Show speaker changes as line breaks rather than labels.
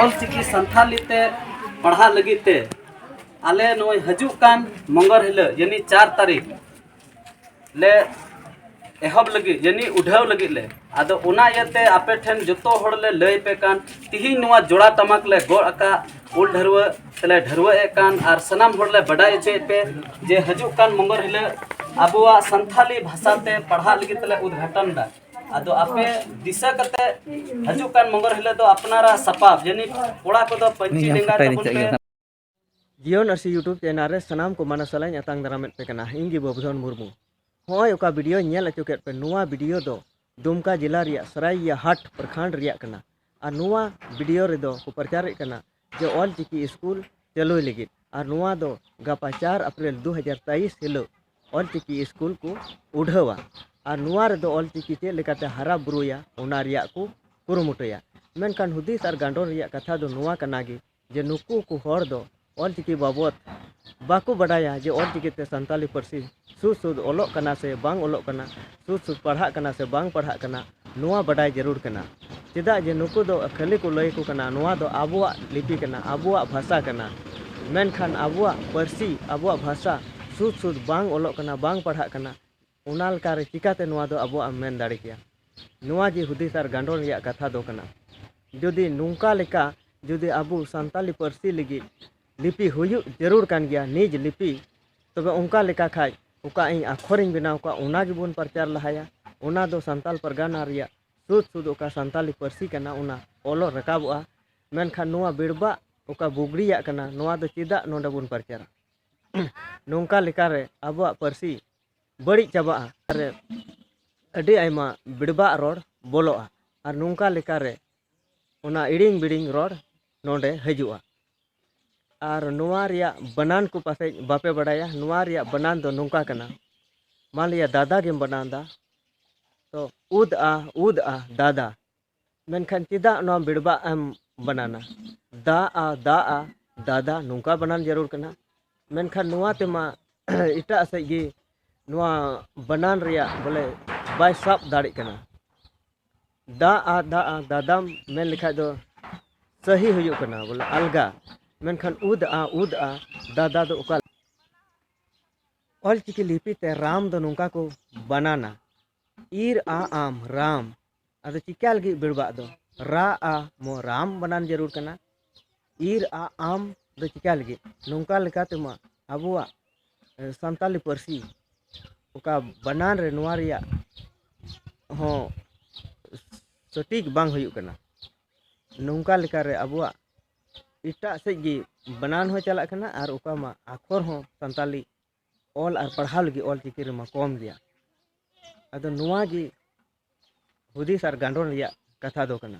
ऑलचिकी संथाली ते पढ़ा लगी ते आले नोय हजुक कान मंगर हिल यानी 4 तारीख ले एहब लगी यानी उठाव लगी ले आदो उना यते आपे ठेन जतो होड़ ले लय पे कान तिही नुआ जोड़ा तमक ले गोड़ अका उल ढरवा तले ढरवा ए कान आर सनाम होड़ ले बडाय चे पे जे हजुक कान मंगर हिल अबुआ संथाली भाषा ते पढ़ा लगी तले उद्घाटन दा आदो आपे दिशा कते हजुक कान मंगर हिल तो अपनारा सपाप यानी कोड़ा को दो पंची डेंगा तबुन पे
जियोन अर्सी यूट्यूब चैनल रे सनाम को माना सलाइन अतांग दारामेट पे कना इंगी बबधन मुर्मू होय ओका वीडियो नेल अचुकेट पे नुआ वीडियो दो दुमका जिला रिया सराइया हाट प्रखंड रिया कना आ नुआ वीडियो रे दो को प्रचार कना जे ऑलचिकी स्कूल चलोय लगी और नुआ दो गपा 4 अप्रैल 2023 हिलो ऑलचिकी स्कूल को उढ़ावा और नुआ रे दो ऑलचिकी चे लेकाते हरा बुरुया ओना रिया को कुरुमुटया मेनखान हुदिस और गांडोर रिया कथा दो नुआ कनागी जे नुकु को होड़ दो ऑलचिकी बाबत बाको बडाया जे ऑलचिकी ते संताली परसी सुद ओलोक कना से बांग ओलोक कना सुद पढ़ा कना से बांग पढ़ा कना नुआ बडाय जरूर कना चेदा जे नुकु दो खाली को लय को कना नुआ दो आबुआ लिपि कना आबुआ भाषा कना मेनखान आबुआ परसी आबुआ भाषा सुद बांग ओलोक कना बांग पढ़ा कना उनाल कार चिकाते नुआ दो आबुआ मेन दाड़ी किया नुआ जी हुदिस आर गांडोन रिया कथा दो कना जुदी नुंका लेका जुदी आबु संताली परसी लगी लिपि हुयु जरूर कान गया निज लिपि तबे उनका लेका खाय उका इन अखरिन बनाव का उना गिबुन प्रचार लहाया उना दो संताल परगाना रिया सुद उका संताली परसी कना उना ओलो रकाबुआ मेनखान नुआ बिड़बा उका बुगड़िया कना नुआ दो चिदा नोंडे बुन प्रचार नोंका लेका रे आबुआ परसी बड़ी चाबा रे अडी आयमा बिड़बा रोड बोलोआ और नोंका लेका रे उना इडिंग बिडिंग रोड नोंडे हजुआ और नुआ रिया बनान को पासे बापे बड़ाया नुआ रिया बनान दो नोंका कना मान लिया दादा गेम बनान दा तो उद आ दादा मेनखान चिदा नो बिड़बा एम बनाना दा आ दादा नोंका बनान जरूर कना मेनखान नुआ तेमा इटा से गी नुआ बनान रिया बोले बाय साब दाड़ी कना दा आ दादा मेन लिखा दो सही हुयु कना बोले अलगा मेनखान उद आ दादा दो उका ऑलचिकी लिपि ते राम दो नोंका को बनाना ईर आ आम राम अदो चिका लगी बिड़बा दो रा आ मो राम बनान जरूर कना ईर आ आम दो चिका लगी नोंका लेका तेमा आबुआ संताली परसी उका बनान रे नुआ रिया हो सटीक बांग हुयु कना नोंका लेका रे आबुआ इटा से गी बनान हो चला कना और उका मा आखर हो संताली ऑल और पढ़ा लगी ऑलचिकी रे मा कम गया अदो नुआ गी हुदिस और गांडोन रिया कथा दो कना।